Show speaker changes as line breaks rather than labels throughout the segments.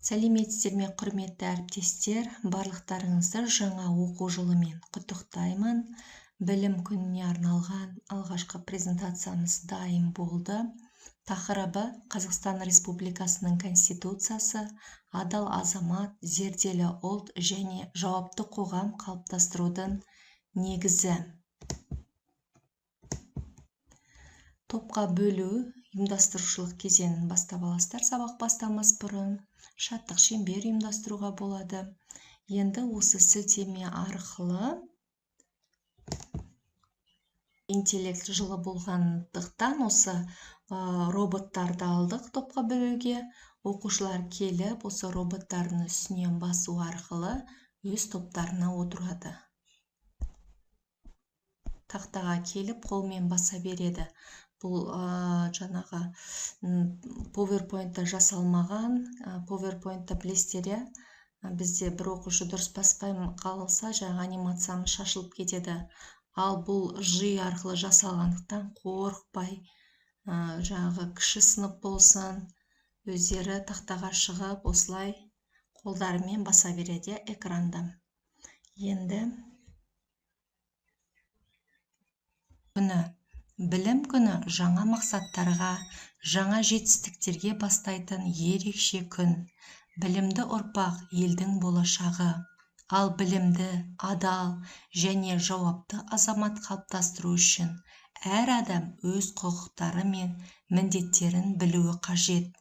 Сәлеметсіздер ме, құрметті әріптестер, барлықтарыңызды жаңа оқу жылымен құттықтаймын. Білім күніне арналған алғашқы презентациямыз дайын болды. Тақырыбы Қазақстан Республикасының Конституциясы, адал азамат, зерделі ұлт және жауапты қоғам қалыптастырудың негізі. Топқа бөлу, ұйымдастырушылық кезеңін бастап аласыздар. Сабақ бастамас бұрын шаттық шеңбер ұйымдастыруға болады. Енді осы сілтеме арқылы интеллект жылы болғандықтан осы роботтарды алдық топқа бөлуге. Оқушылар келіп, осы роботтардың үстінен басу арқылы өз топтарына отырады. Тақтаға келіп, қолмен баса береді. Бұл жаңағы PowerPoint-та жасалмаған, PowerPoint-та білесіздер, бізде бір оқушы дұрыс баспай қалса, жаңағы анимациямыз шашылып кетеді. Ал бұл жи арқылы жасалғандықтан қорықпай, жаңағы кіші сынып болсын, өздері тақтаға шығып, осылай қолдарымен баса береді экранда. Енді білім күні жаңа мақсаттарға, жаңа жетістіктерге бастайтын ерекше күн. Білімді ұрпақ елдің болашағы. Ал білімді, адал және жауапты азамат қалыптастыру үшін әр адам өз құқықтары мен міндеттерін білуі қажет.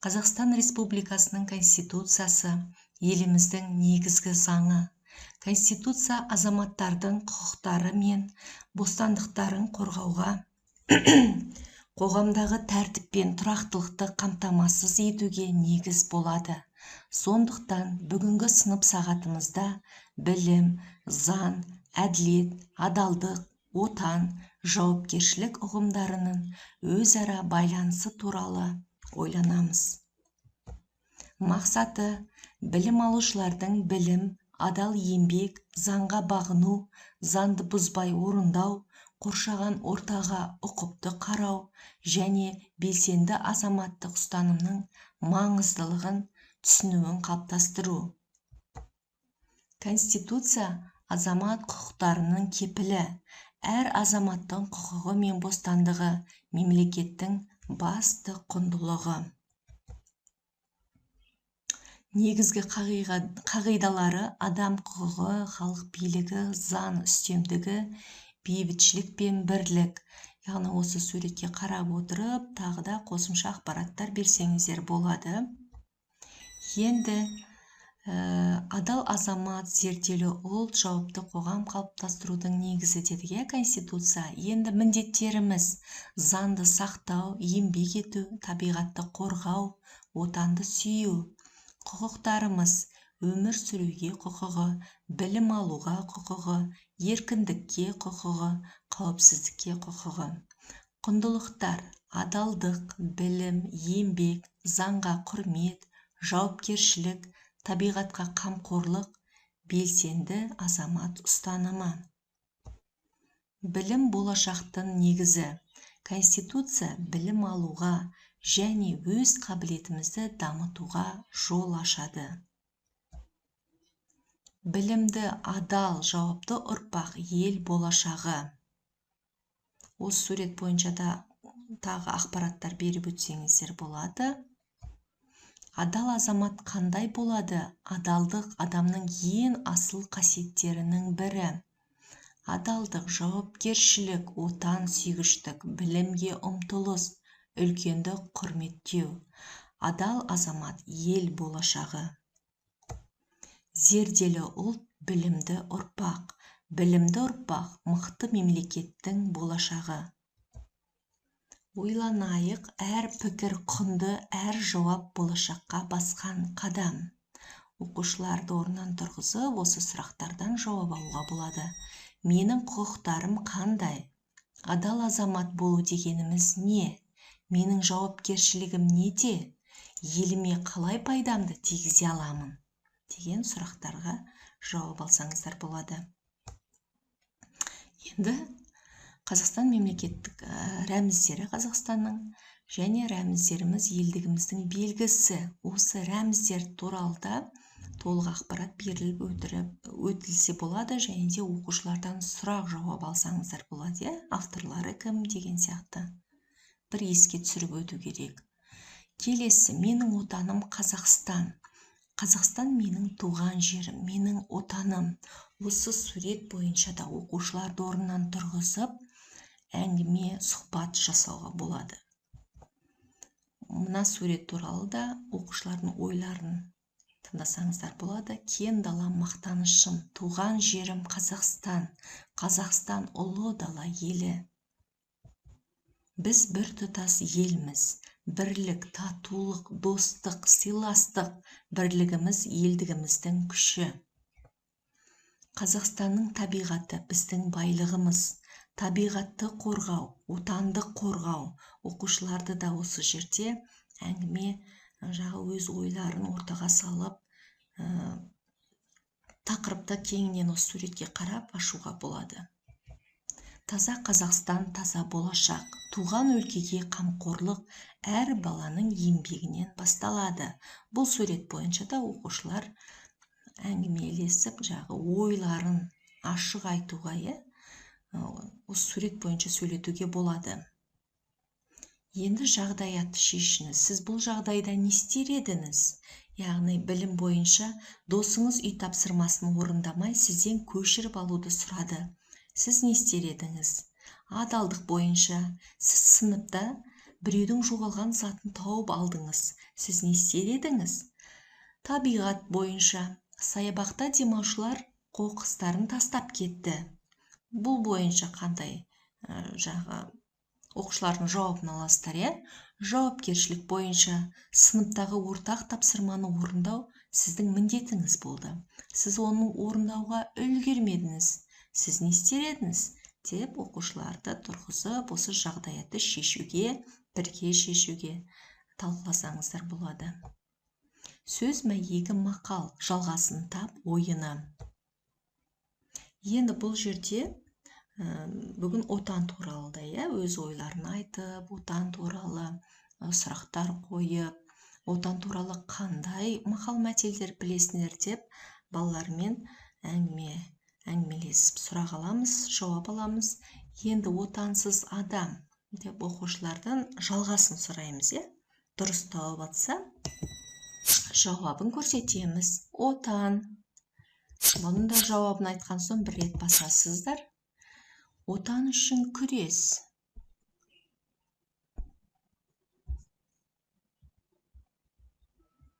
Қазақстан Республикасының Конституциясы еліміздің негізгі заңы. Конституция азаматтардың құқықтары мен бостандықтарын қорғауға, қоғамдағы тәртіп пен тұрақтылықты қамтамасыз етуге негіз болады. Сондықтан бүгінгі сынып сағатымызда білім, заң, әділет, адалдық, отан, жауапкершілік ұғымдарының өзара байланысы туралы ойланамыз. Мақсаты білім алушылардың білім, адал еңбек, заңға бағыну, заңды бұзбай орындау, қоршаған ортаға ұқыпты қарау және белсенді азаматтық ұстанымның маңыздылығын түсінуін қалыптастыру. Конституция азамат құқықтарының кепілі. Әр азаматтың құқығы мен бостандығы мемлекеттің басты құндылығы. Негізгі қағидалары адам құқығы, халық билігі, заң үстемдігі, бейбітшілік пен бірлік. Яғни осы суретке қарап отырып, тағы да қосымша ақпараттар берсеңіздер болады. Енді адал азамат, зерделі ұлт, жауапты қоғам қалыптастырудың негізі дедіге Конституция. Енді міндеттеріміз заңды сақтау, еңбек ету, табиғатты қорғау, отанды сүю. Құқықтарымыз өмір сүруге құқығы, білім алуға құқығы, еркіндікке құқығы, қауіпсіздікке құқығы. Құндылықтар: адалдық, білім, еңбек, заңға құрмет, жауапкершілік, табиғатқа қамқорлық, белсенді азамат ұстанымы. Білім болашақтың негізі. Конституция білім алуға және өз қабілетімізді дамытуға жол ашады. Білімді, адал, жауапты ұрпақ ел болашағы. Осы сурет бойынша да тағы ақпараттар беріп өтсеңіздер болады. Адал азамат қандай болады? Адалдық адамның ең асыл қасиеттерінің бірі. Адалдық, жауапкершілік, отан сүйгіштік, білімге ұмтылыс, үлкенді құрметтеу. Адал азамат ел болашағы. Зерделі ұлт білімді ұрпақ. Білімді ұрпақ мықты мемлекеттің болашағы. Ойланайық, әр пікір құнды, әр жауап болашаққа басқан қадам. Оқушыларды орнынан тұрғызып, осы сұрақтардан жауап алуға болады. Менің құқықтарым қандай? Адал азамат болу дегеніміз не? Менің жауапкершілігім неде? Еліме қалай пайдамды тигізе аламын? Деген сұрақтарға жауап алсаңыздар болады. Енді Қазақстан мемлекеттік рәміздері Қазақстанның және рәміздеріміз елдігіміздің белгісі. Осы рәміздер туралы да толық ақпарат беріліп өтілсе болады, және де оқушылардан сұрақ жауап алсаңыздар болады. Авторлары кім деген сияқты бір еске түсіріп өту керек. Келесі, менің отаным Қазақстан. Қазақстан менің туған жерім, менің отаным. Осы сурет бойынша да оқушыларды орнынан тұрғызып, әңгіме, сұхбат жасауға болады. Мына сурет туралы да оқушылардың ойларын тыңдасаңыздар болады. Кен дала мақтанышым, туған жерім Қазақстан, Қазақстан ұлы дала елі. Біз бір тұтас елміз. Бірлік, татулық, достық, сыйластық, бірлігіміз елдігіміздің күші. Қазақстанның табиғаты біздің байлығымыз. Табиғатты қорғау, отанды қорғау. Оқушыларды да осы жерде әңгіме өз ойларын ортаға салып, тақырыпты кеңінен осы суретке қарап ашуға болады. Таза Қазақстан, таза болашақ. Туған өлкеге қамқорлық әр баланың еңбегінен басталады. Бұл сурет бойынша да оқушылар әңгімелесіп, ойларын ашық айтуға, осы сурет бойынша сөйлетуге болады. Енді жағдаятты шешіңіз. Сіз бұл жағдайда не істер едіңіз? Яғни білім бойынша досыңыз үй тапсырмасын орындамай сізден көшіріп алуды сұрады. Сіз не істер едіңіз? Адалдық бойынша сіз сыныпта біреудің жоғалған затын тауып алдыңыз. Сіз не істер едіңіз? Табиғат бойынша саябақта демалушылар қоқыстарын тастап кетті. Бұл бойынша қандай оқушылардың жауабын аласыздар, Жауапкершілік бойынша сыныптағы ортақ тапсырманы орындау сіздің міндетіңіз болды. Сіз оны орындауға үлгермедіңіз. Сіз не істер едіңіз? Деп оқушыларды тұрғызып, осы жағдаятты шешуге, бірге шешуге талқыласаңыздар болады. Сөз мәйегі мақал, жалғасын тап ойыны. Енді бұл жерде бүгін отан туралы да, өз ойларын айтып, отан туралы сұрақтар қойып, отан туралы қандай мақал мәтелдер білесіңдер деп балалармен әңгімелесіп сұрақ аламыз, жауап аламыз. Енді отансыз адам деп оқушылардан жалғасын сұраймыз, дұрыс тауып атса, жауабын көрсетеміз. Отан. Бұның да жауабын айтқан соң бір рет басасыздар. Отан үшін күрес.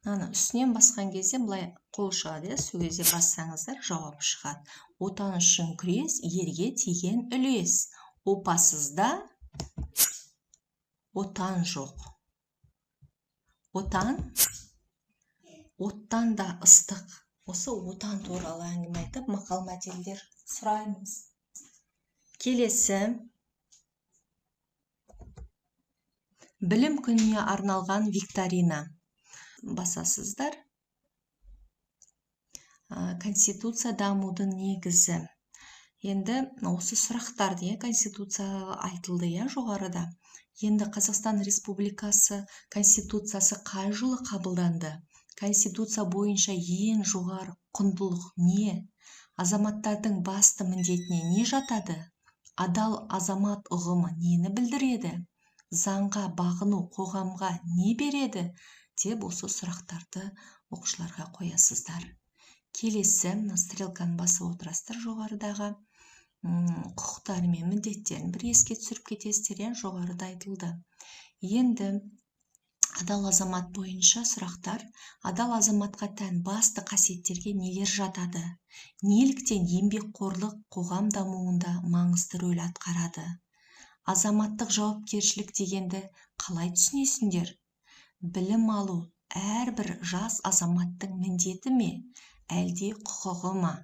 Үстінен басқан кезде бұлай қол шығады, сол кезде бассаңыздар жауап шығады. Отан үшін күрес, ерге тиген үлес. Опасызда отан жоқ. Отан, оттан да ыстық. Осы отан туралы әңгіме айтып, мақал мәтелдер сұраймыз. Келесі, білім күніне арналған викторина. Басасыздар. Конституция дамудың негізі. Енді осы сұрақтарды, Конституция айтылды, жоғарыда. Енді Қазақстан Республикасы Конституциясы қай жылы қабылданды? Конституция бойынша ең жоғары құндылық не? Азаматтардың басты міндетіне не жатады? Адал азамат ұғымы нені білдіреді? Заңға бағыну қоғамға не береді? Деп осы сұрақтарды оқушыларға қоясыздар. Келесі, стрелканы басып отырасыздар жоғарыдағы құқықтары мен міндеттерін бір еске түсіріп кетесіздер, жоғарыда айтылды. Енді адал азамат бойынша сұрақтар. Адал азаматқа тән басты қасиеттерге нелер жатады? Неліктен еңбекқорлық қоғам дамуында маңызды рөл атқарады? Азаматтық жауапкершілік дегенді қалай түсінесіңдер? Білім алу әрбір жас азаматтың міндеті ме, әлде құқығы ма?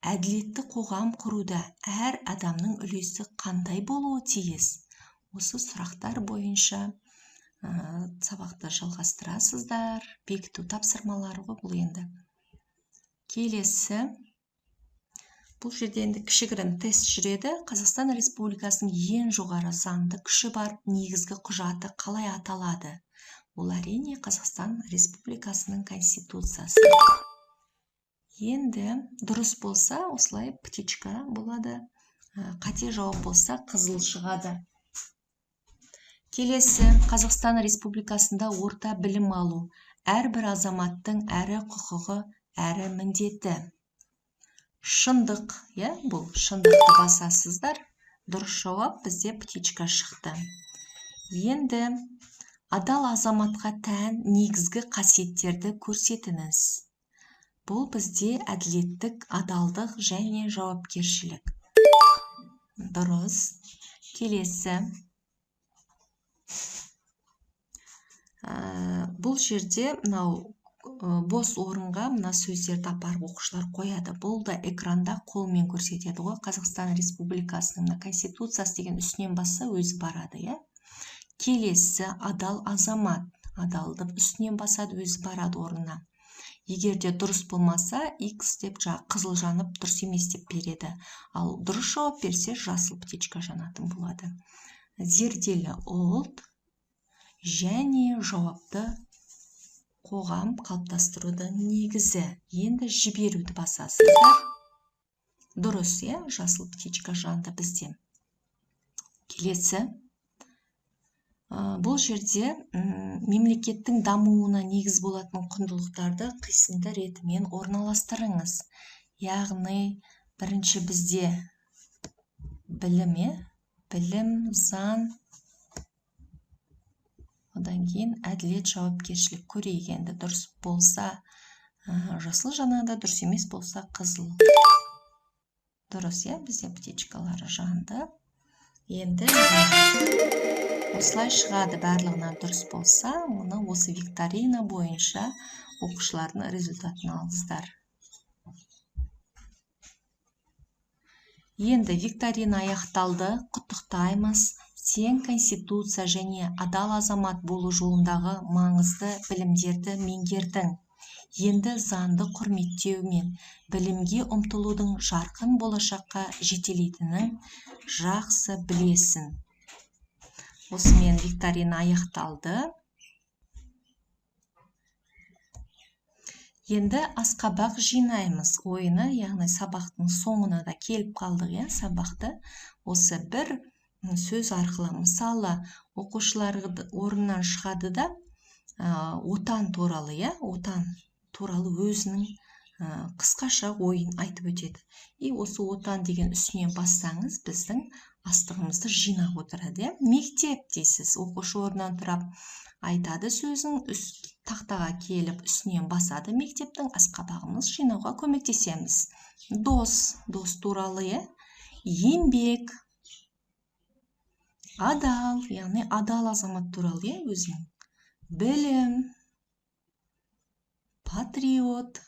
Әділетті қоғам құруда әр адамның үлесі қандай болуы тиіс? Осы сұрақтар бойынша сабақты жалғастырасыздар. Бекіту тапсырмалары бұл енді. Келесі, Бұл жерде енді кішігірім тест жүреді. Қазақстан Республикасының ең жоғары заңды күші бар негізгі құжаты қалай аталады? Ол әрине Қазақстан Республикасының Конституциясы. Енді дұрыс болса, осылай птичка болады. Қате жауап болса, қызыл шығады. Келесі, Қазақстан Республикасында орта білім алу әрбір азаматтың әрі құқығы, әрі міндеті. Шындық, бұл шындықты басасыздар. Дұрыс жауап бізде птичка шықты. Енді адал азаматқа тән негізгі қасиеттерді көрсетіңіз. Бұл бізде әділеттік, адалдық және жауапкершілік. Дұрыс. Келесі. Бұл жерде бос орынға мына сөздерді апарып оқушылар қояды. Бұл да экранда қолмен көрсетеді ғой. Қазақстан Республикасының Конституциясы деген үстінен басса өзі барады, Келесі, адал азамат. Адалдық үстінен басады, өзі барады орнына. Егер де дұрыс болмаса, X деп қызыл жанып, дұрыс емес деп береді. Ал дұрыс жауап берсе, жасыл птичка жанатын болады. Зерделі ұлт және жауапты қоғам қалыптастырудың негізі. Енді жіберуді басасыздар. Дұрыс, жасыл птичка жанды бізде. Келесі. Бұл жерде мемлекеттің дамуына негіз болатын құндылықтарды қисынды ретімен орналастырыңыз. Яғни, бірінші бізде білім, заң, одан кейін әділет, жауапкершілік. Көрейік енді дұрыс болса жасыл жанады, дұрыс емес болса қызыл. Дұрыс, бізде птичкалары жанды. Енді осылай шығады, барлығынан дұрыс болса, мұны осы викторина бойынша оқушылардың результатын алыңыздар. Енді викторина аяқталды, құттықтаймыз. Сен Конституция және адал азамат болу жолындағы маңызды білімдерді меңгердің. Енді заңды құрметтеу мен білімге ұмтылудың жарқын болашаққа жетелейтінін жақсы білесің. Осымен викторина аяқталды. Енді асқабақ жинаймыз ойыны, яғни сабақтың соңына да келіп қалдық, сабақты. Осы бір сөз арқылы, мысалы, оқушылар орнынан шығады да, отан туралы, отан туралы өзінің қысқаша ойын айтып өтеді. Осы отан деген үстінен бассаңыз, біздің астығымызды жинап отырады. Мектеп дейсіз, оқушы орнынан тұрап айтады сөзін, тақтаға келіп үстінен басады мектептің, асқабағымыз жинауға көмектесеміз. Дос туралы, еңбек, адал, яғни адал азамат туралы өзінің. Білім, патриот.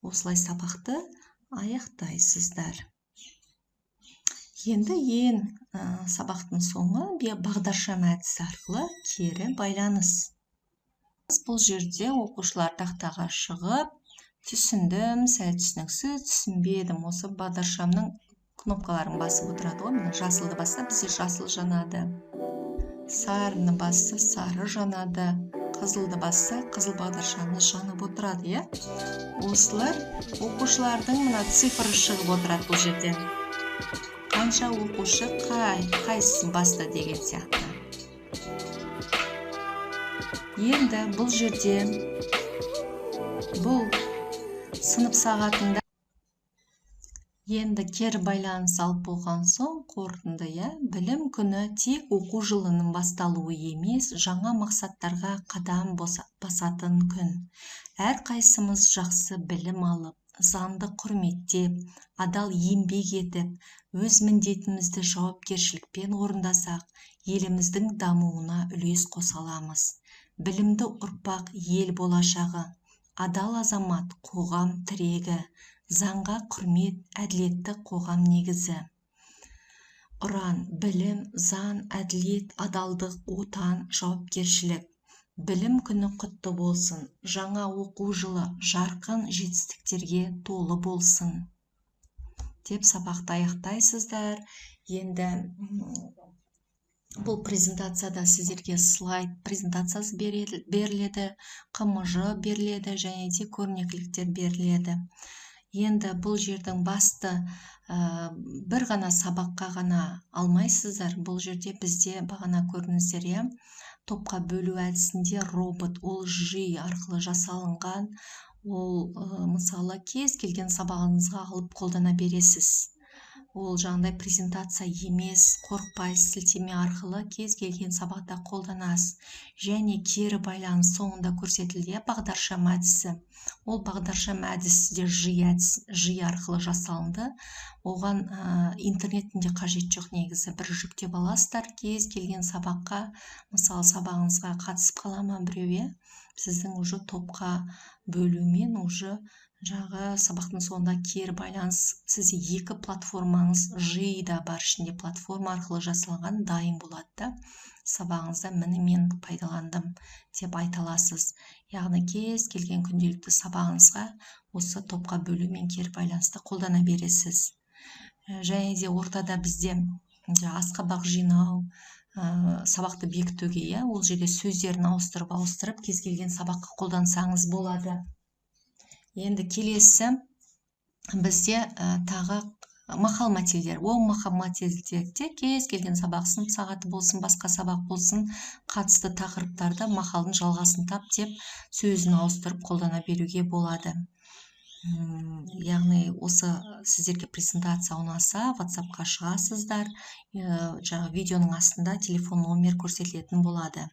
Осылай сабақты аяқтайсыздар. Енді сабақтың соңы бағдаршам әдісі арқылы кері байланыс. Бұл жерде оқушылар тақтаға шығып, түсіндім, сәл түсініксіз, түсінбедім. Осы бағдаршамның кнопкаларын басып отырады ғой, жасылды басса, бізде жасыл жанады. Сарыны басса, сары жанады. Қызылды басса, қызыл бағдаршамыз жанып отырады, Осылар оқушылардың мына цифры шығып отырады бұл жерден. Қанша оқушы қайсысын басты деген сияқты. Енді бұл жерде бұл сынып сағатында енді кері байланыс алып болған соң қорытынды, білім күні тек оқу жылының басталуы емес, жаңа мақсаттарға қадам басатын күн. Әрқайсымыз жақсы білім алып, заңды құрметтеп, адал еңбек етіп, өз міндетімізді жауапкершілікпен орындасақ, еліміздің дамуына үлес қоса аламыз. Білімді ұрпақ ел болашағы, адал азамат қоғам тірегі, заңға құрмет, әділетті қоғам негізі. Ұран, білім, заң, әділет, адалдық, отан, жауапкершілік. Білім күні құтты болсын, жаңа оқу жылы жарқын жетістіктерге толы болсын. деп сабақты аяқтайсыздар. Енді бұл презентацияда сіздерге слайд презентациясы беріледі, қымыжы беріледі және де көрнекіліктер беріледі. Енді бұл жердің басты бір ғана сабаққа ғана алмайсыздар. Бұл жерде бізде бағана көрдіңіздер, иә, топқа бөлу әдісінде робот, ол жи арқылы жасалынған. Ол мысалы кез келген сабағыңызға алып қолдана бересіз. Ол жаңағыдай презентация емес, қорықпайсыз, сілтеме арқылы кез келген сабақта қолданасыз. Және кері байланыс соңында көрсетілді, бағдаршам әдісі. Ол бағдаршам әдісі де жи арқылы жасалынды. Оған интернеттің де қажет жоқ негізі. Бір жүктеп аласыздар кез келген сабаққа. Мысалы сабағыңызға қатысып қала ма біреу, сіздің уже топқа бөлумен уже жағы сабақтың соңында кері байланыс, сізде екі платформаңыз жи да бар, ішінде платформа арқылы жасалған дайын болады да, сабағыңызда міне мен пайдаландым деп айта аласыз. Яғни кез келген күнделікті сабағыңызға осы топқа бөлу мен кері байланысты қолдана бересіз. Және де ортада бізде асқабақ жинау, сабақты бекітуге, ол жерде сөздерін ауыстырып кез келген сабаққа қолдансаңыз болады. Енді келесі бізде тағы мақал мәтелдер. Ол мақал мәтелдерде кез келген сабақ, сынып сағаты болсын, басқа сабақ болсын, қатысты тақырыптарда мақалдың жалғасын тап деп сөзін ауыстырып қолдана беруге болады. Яғни осы сіздерге презентация ұнаса, WhatsApp-қа шығасыздар, жаңағы видеоның астында телефон номер көрсетілетін болады.